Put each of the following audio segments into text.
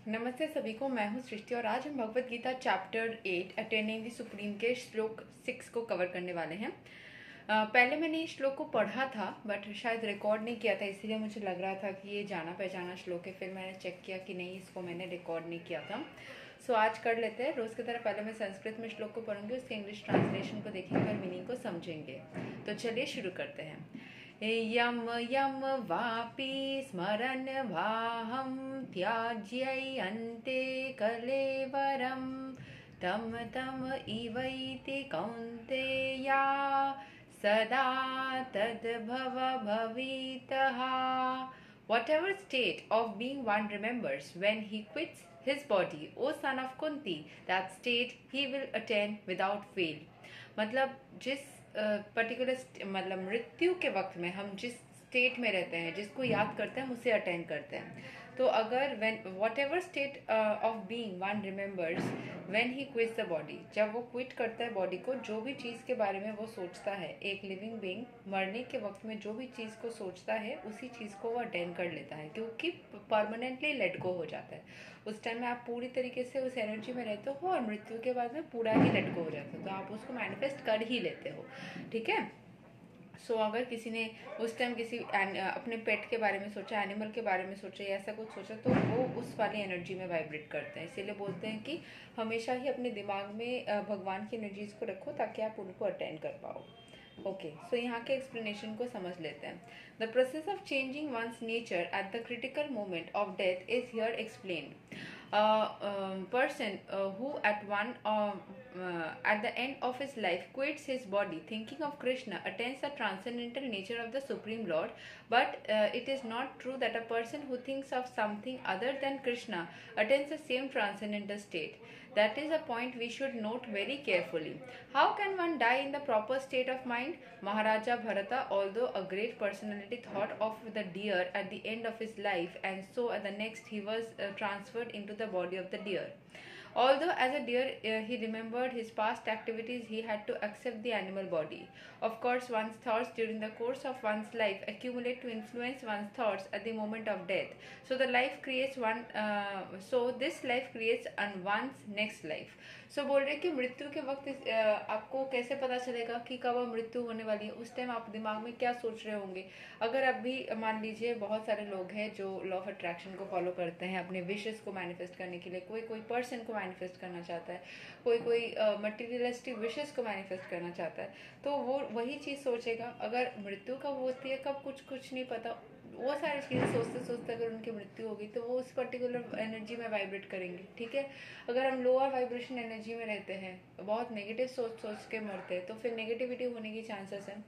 नमस्ते सभी को। मैं हूं सृष्टि और आज हम Bhagavad Gita chapter 8 attaining the supreme के श्लोक 6 को कवर करने वाले हैं। पहले मैंने इस श्लोक को पढ़ा था बट शायद रिकॉर्ड नहीं किया था, इसीलिए मुझे लग रहा था कि ये जाना पहचाना श्लोक है। फिर मैंने चेक किया कि नहीं, इसको मैंने रिकॉर्ड नहीं किया था। सो आज कर लेते हैं। रोज़ की तरह पहले मैं संस्कृत में श्लोक को पढ़ूंगी, उसके इंग्लिश ट्रांसलेशन को देखेंगे और मीनिंग को समझेंगे। तो चलिए शुरू करते हैं। यम यम वापि स्मरन् वाहं त्याज्यन्ते कलेवरं तम तम इवैति कौन्तेया सदा तद्भव भवितः। Whatever state of being one remembers when he quits his body, O son of Kunti, that state he will attain without fail. मतलब जिस पर्टिकुलर मतलब मृत्यु के वक्त में हम जिस स्टेट में रहते हैं, जिसको याद करते हैं, हम उसे अटेंड करते हैं। तो अगर when what ever state of being one remembers when he quits the body, जब वो क्विट करता है बॉडी को, जो भी चीज़ के बारे में वो सोचता है, एक लिविंग बीइंग मरने के वक्त में जो भी चीज़ को सोचता है उसी चीज़ को वो अटेंड कर लेता है, क्योंकि परमानेंटली लेट गो हो जाता है। उस टाइम में आप पूरी तरीके से उस एनर्जी में रहते हो और मृत्यु के बाद में पूरा ही लेट गो हो जाता है, तो आप उसको मैनिफेस्ट कर ही लेते हो। ठीक है। सो अगर किसी ने उस टाइम किसी अपने पेट के बारे में सोचा, एनिमल के बारे में सोचा या ऐसा कुछ सोचा, तो वो उस वाली एनर्जी में वाइब्रेट करते हैं। इसीलिए बोलते हैं कि हमेशा ही अपने दिमाग में भगवान की एनर्जीज को रखो ताकि आप उनको अटेंड कर पाओ। ओके, सो यहाँ के एक्सप्लेनेशन को समझ लेते हैं। The process of changing one's nature at the critical moment of death is here explained. Person who at the end of his life quits his body thinking of Krishna attains the transcendental nature of the Supreme Lord, but it is not true that a person who thinks of something other than Krishna attains the same transcendental state. That is a point we should note very carefully. How can one die in the proper state of mind? Maharaja Bharata, although a great personality, thought of the deer at the end of his life, and so at the next he was transferred into the body of the deer. Although as a deer he remembered his past activities, he had to accept the animal body. Of course, one's thoughts during the course of one's life accumulate to influence one's thoughts at the moment of death. So this life creates one's next life. So बोल रहे कि मृत्यु के वक्त आपको कैसे पता चलेगा कि कब मृत्यु होने वाली है? उस टाइम आप दिमाग में क्या सोच रहे होंगे? अगर अभी मान लीजिए बहुत सारे लोग हैं जो लॉ ऑफ अट्रैक्शन को फॉलो करते हैं अपने विशेस को मैनिफेस्ट करने के लिए। कोई पर्सन को मैनिफेस्ट करना चाहता है, कोई मटेरियलिस्टिक विशेस को मैनिफेस्ट करना चाहता है, तो वो वही चीज़ सोचेगा। अगर मृत्यु कब होती है, कब कुछ नहीं पता, वो सारी चीज़ें सोचते सोचते अगर उनकी मृत्यु होगी तो वो उस पर्टिकुलर एनर्जी में वाइब्रेट करेंगे। ठीक है। अगर हम लोअर वाइब्रेशन एनर्जी में रहते हैं, बहुत नेगेटिव सोच के मरते हैं, तो फिर नेगेटिविटी होने की चांसेस हैं।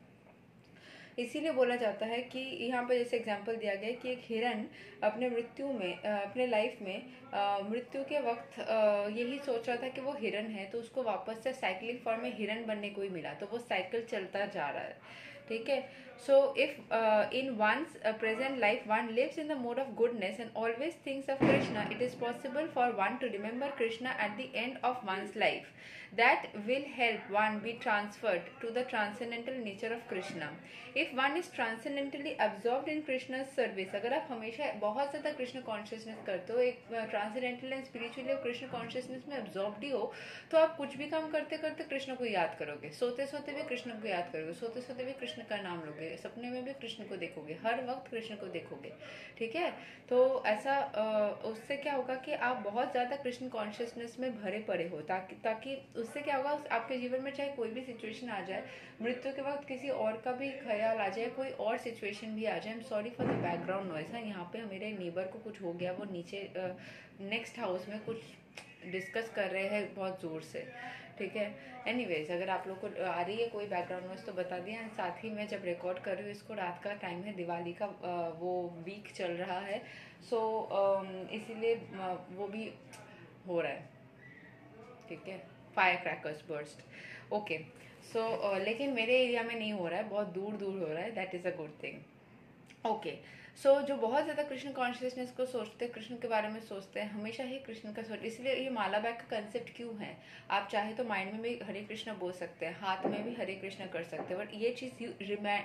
इसीलिए बोला जाता है कि यहाँ पर जैसे एग्जांपल दिया गया कि एक हिरन अपने मृत्यु में अपने लाइफ में मृत्यु के वक्त यही सोच रहा था कि वो हिरन है, तो उसको वापस से साइक्लिंग फॉर्म में हिरन बनने को ही मिला, तो वो साइकिल चलता जा रहा है। ठीक है। So if in one's present life one lives in the mode of goodness and always thinks of Krishna, it is possible for one to remember Krishna at the end of one's life. That will help one be transferred to the transcendental nature of Krishna. If one is transcendentally absorbed in Krishna's service, अगर आप हमेशा बहुत ज़्यादा Krishna consciousness करते हो, एक transcendental and spiritually Krishna consciousness में absorbed ही हो, तो आप कुछ भी काम करते करते कृष्ण को याद करोगे, सोते सोते भी कृष्ण को याद करोगे, सोते सोते भी कृष्ण का नाम लोगे, सपने में भी कृष्ण को देखोगे, हर वक्त कृष्ण को देखोगे। ठीक है। तो ऐसा उससे क्या होगा कि आप बहुत ज़्यादा कृष्ण कॉन्शियसनेस में भरे पड़े हो, ताकि उससे क्या होगा, आपके जीवन में चाहे कोई भी सिचुएशन आ जाए, मृत्यु के वक्त किसी और का भी ख्याल आ जाए, कोई और सिचुएशन भी आ जाए। I am sorry for the background noise है, यहाँ पे मेरे नेबर को कुछ हो गया, वो नीचे नेक्स्ट हाउस में कुछ डिस्कस कर रहे हैं बहुत ज़ोर से। ठीक है। एनीवेज, अगर आप लोग को आ रही है कोई बैकग्राउंड नॉइस तो बता दिया। साथ ही मैं जब रिकॉर्ड कर रही हूँ इसको, रात का टाइम है, दिवाली का वो वीक चल रहा है, सो इसीलिए वो भी हो रहा है। ठीक है। Fire crackers burst. ओके। सो लेकिन मेरे एरिया में नहीं हो रहा है, बहुत दूर दूर हो रहा है, that is a good thing. Okay. So जो बहुत ज़्यादा कृष्ण कॉन्शियसनेस को सोचते हैं, कृष्ण के बारे में सोचते हैं, हमेशा ही कृष्ण का सोच, इसलिए ये माला बैग का कंसेप्ट क्यों है। आप चाहे तो माइंड में भी हरे कृष्ण बोल सकते हैं, हाथ में भी हरे कृष्ण कर सकते हैं, बट ये चीज़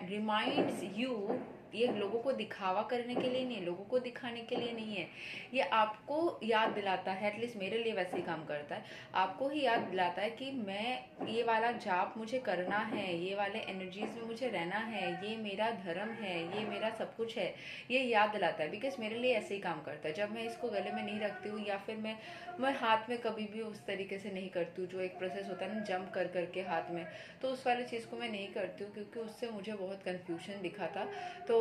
रिमाइंड्स यू ये लोगों को दिखावा करने के लिए नहीं है, लोगों को दिखाने के लिए नहीं है, ये आपको याद दिलाता है, एटलीस्ट मेरे लिए वैसे ही काम करता है, आपको ही याद दिलाता है कि मैं ये वाला जाप मुझे करना है, ये वाले एनर्जीज में मुझे रहना है, ये मेरा धर्म है, ये मेरा सब कुछ है, ये याद दिलाता है। बिकॉज मेरे लिए ऐसे ही काम करता है। जब मैं इसको गले में नहीं रखती हूँ, या फिर मैं हाथ में कभी भी उस तरीके से नहीं करती हूँ, जो एक प्रोसेस होता है ना जंप कर करके हाथ में, तो उस वाली चीज़ को मैं नहीं करती हूँ, क्योंकि उससे मुझे बहुत कन्फ्यूजन दिखा था। तो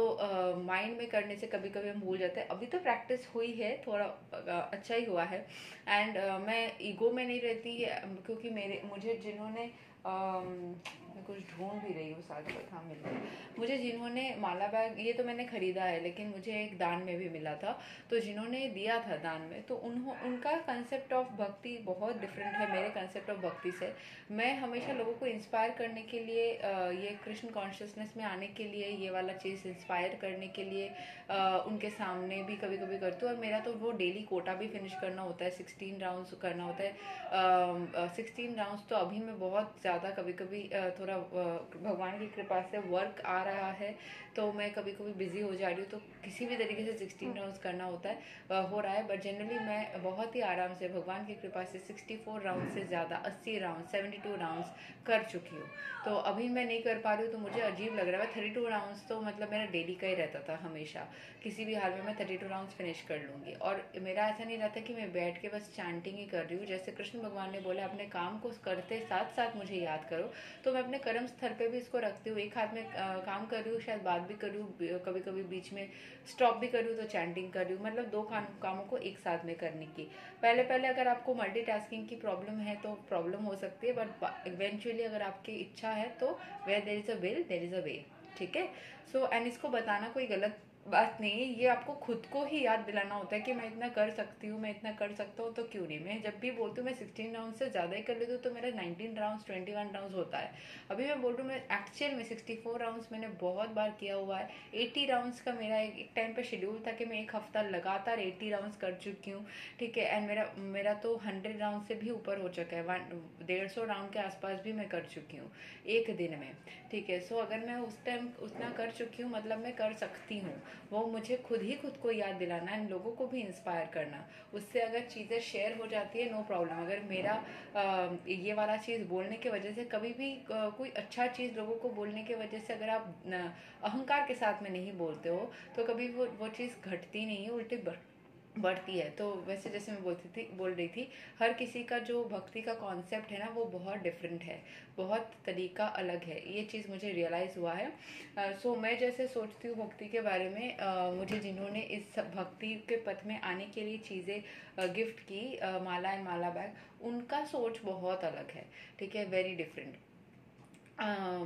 माइंड में करने से कभी कभी हम भूल जाते हैं। अभी तो प्रैक्टिस हुई है, थोड़ा अच्छा ही हुआ है। एंड मैं ईगो में नहीं रहती, क्योंकि मुझे जिन्होंने मैं कुछ ढूंढ भी रही हूँ, साथ साथ हाँ मिल गया मुझे, जिन्होंने माला बैग, ये तो मैंने खरीदा है लेकिन मुझे एक दान में भी मिला था, तो जिन्होंने दिया था दान में, तो उनका कंसेप्ट ऑफ भक्ति बहुत डिफरेंट है मेरे कंसेप्ट ऑफ भक्ति से। मैं हमेशा लोगों को इंस्पायर करने के लिए, ये कृष्ण कॉन्शियसनेस में आने के लिए, ये वाला चीज़ इंस्पायर करने के लिए उनके सामने भी कभी कभी करती हूँ। और मेरा तो वो डेली कोटा भी फिनिश करना होता है, 16 राउंड्स करना होता है। 16 राउंड्स तो अभी मैं बहुत ज़्यादा कभी कभी थोड़ा भगवान की कृपा से वर्क आ रहा है, तो मैं कभी कभी बिजी हो जा रही हूँ, तो किसी भी तरीके से 16 राउंड्स करना होता है, हो रहा है। बट जनरली मैं बहुत ही आराम से भगवान की कृपा से 64 राउंड से ज़्यादा, 80 राउंड, 72 राउंड्स कर चुकी हूँ। तो अभी मैं नहीं कर पा रही हूँ, तो मुझे अजीब लग रहा है। 32 राउंड्स तो मतलब मेरा डेली का ही रहता था हमेशा, किसी भी हाल में मैं 32 राउंड्स फिनिश कर लूँगी। और मेरा ऐसा नहीं रहता कि मैं बैठ के बस चैंटिंग ही कर रही हूँ। जैसे कृष्ण भगवान ने बोला अपने काम को करते साथ साथ मुझे याद करो, तो मैं अपने कर्म स्थल पे भी इसको रखती हूँ। एक हाथ में काम कर रही हूँ, शायद बात भी कर रही हूँ, कभी कभी बीच में स्टॉप भी कर रही हूँ तो चैंटिंग कर रही हूँ, मतलब दो कामों को एक साथ में करने की। पहले पहले अगर आपको मल्टीटास्किंग की प्रॉब्लम है तो प्रॉब्लम हो सकती है, बट इवेंचुअली अगर आपकी इच्छा है तो where there is a will there is a way. ठीक है। सो एंड इसको बताना कोई गलत बात नहीं है, ये आपको खुद को ही याद दिलाना होता है कि मैं इतना कर सकती हूँ, मैं इतना कर सकता हूँ, तो क्यों नहीं। मैं जब भी बोलती हूँ मैं 16 राउंड से ज़्यादा ही कर लेती हूँ, तो मेरा 19 राउंड्स, 21 राउंड्स होता है। अभी मैं बोल रही हूँ, मैं एक्चुअल में 64 राउंड्स मैंने बहुत बार किया हुआ है। 80 राउंड्स का मेरा एक टाइम पे शेड्यूल था कि मैं एक हफ्ता लगातार 80 राउंड्स कर चुकी हूँ। ठीक है। एंड मेरा तो 100 राउंड से भी ऊपर हो चुका है, 150 राउंड के आसपास भी मैं कर चुकी हूँ एक दिन में। ठीक है। सो अगर मैं उस टाइम उतना कर चुकी हूँ, मतलब मैं कर सकती हूँ। वो मुझे खुद को याद दिलाना है, लोगों को भी इंस्पायर करना। उससे अगर चीज़ें शेयर हो जाती है, नो प्रॉब्लम। अगर मेरा ये वाला चीज़ बोलने की वजह से कभी भी कोई अच्छा चीज़ लोगों को बोलने की वजह से अगर आप अहंकार के साथ में नहीं बोलते हो, तो कभी वो चीज़ घटती नहीं है, उल्टी बढ़ती है। तो वैसे जैसे मैं बोल रही थी, हर किसी का जो भक्ति का कॉन्सेप्ट है ना, वो बहुत डिफरेंट है, बहुत तरीका अलग है। ये चीज़ मुझे रियलाइज़ हुआ है। सो मैं जैसे सोचती हूँ भक्ति के बारे में, मुझे जिन्होंने इस भक्ति के पथ में आने के लिए चीज़ें गिफ्ट की, माला एंड माला बैग, उनका सोच बहुत अलग है। ठीक है। Very different.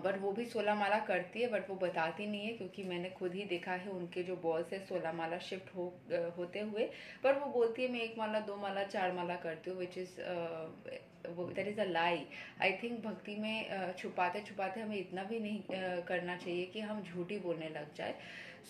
बट वो भी 16 माला करती है, बट वो बताती नहीं है, क्योंकि मैंने खुद ही देखा है उनके जो बॉस है 16 माला शिफ्ट होते हुए। पर वो बोलती है मैं 1 माला, 2 माला, 4 माला करती हूँ, which is that is a lie. I think भक्ति में छुपाते छुपाते हमें इतना भी नहीं करना चाहिए कि हम झूठी बोलने लग जाए।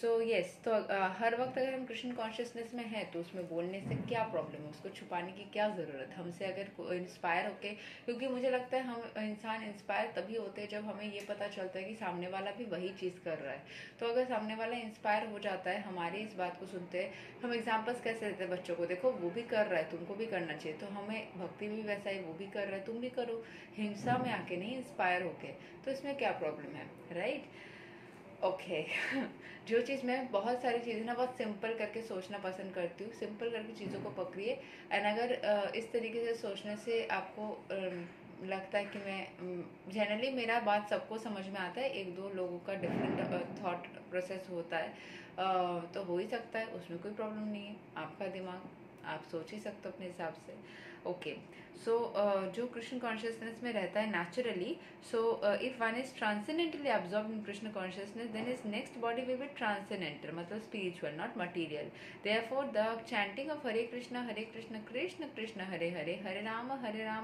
सो येस, तो हर वक्त अगर हम कृष्ण कॉन्शियसनेस में हैं, तो उसमें बोलने से क्या प्रॉब्लम है, उसको छुपाने की क्या ज़रूरत। हमसे अगर इंस्पायर होके, क्योंकि मुझे लगता है हम इंसान इंस्पायर तभी होते हैं जब हमें ये पता चलता है कि सामने वाला भी वही चीज़ कर रहा है। तो अगर सामने वाला इंस्पायर हो जाता है हमारी इस बात को सुनते हैं, हम एग्जाम्पल्स कैसे देते हैं बच्चों को, देखो वो भी कर रहा है, तुमको भी करना चाहिए। तो हमें भक्ति भी वैसा ही, वो भी कर रहा है, तुम भी करो, हिंसा में आके नहीं, इंस्पायर होके। तो इसमें क्या प्रॉब्लम है, राइट। ओके। जो चीज़ मैं बहुत सारी चीज़ें ना बहुत सिंपल करके सोचना पसंद करती हूँ, सिंपल करके चीज़ों को पकड़िए। एंड अगर इस तरीके से सोचने से आपको लगता है कि मैं जनरली मेरा बात सबको समझ में आता है, एक दो लोगों का डिफरेंट थॉट प्रोसेस होता है, तो हो ही सकता है, उसमें कोई प्रॉब्लम नहीं है। आपका दिमाग, आप सोच ही सकते हो अपने हिसाब से। ओके। सो जो कृष्ण कॉन्शियसनेस में रहता है naturally, so if one is transcendentally absorb in Krishna consciousness, then his next body will be transcendental, मतलब spiritual, not material. Therefore the chanting of Hare Krishna Krishna Krishna Hare Hare, Hare Ram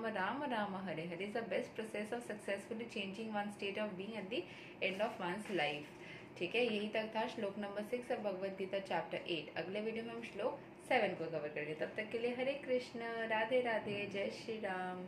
Ram Ram Hare Hare is the best process of successfully changing one state of being at the end of one's life. ठीक है। यही तक था श्लोक नंबर 6 of Bhagavad Gita chapter 8। अगले video में हम श्लोक 7 को कवर करेंगे। तब तक के लिए हरे कृष्ण, राधे राधे, जय श्री राम।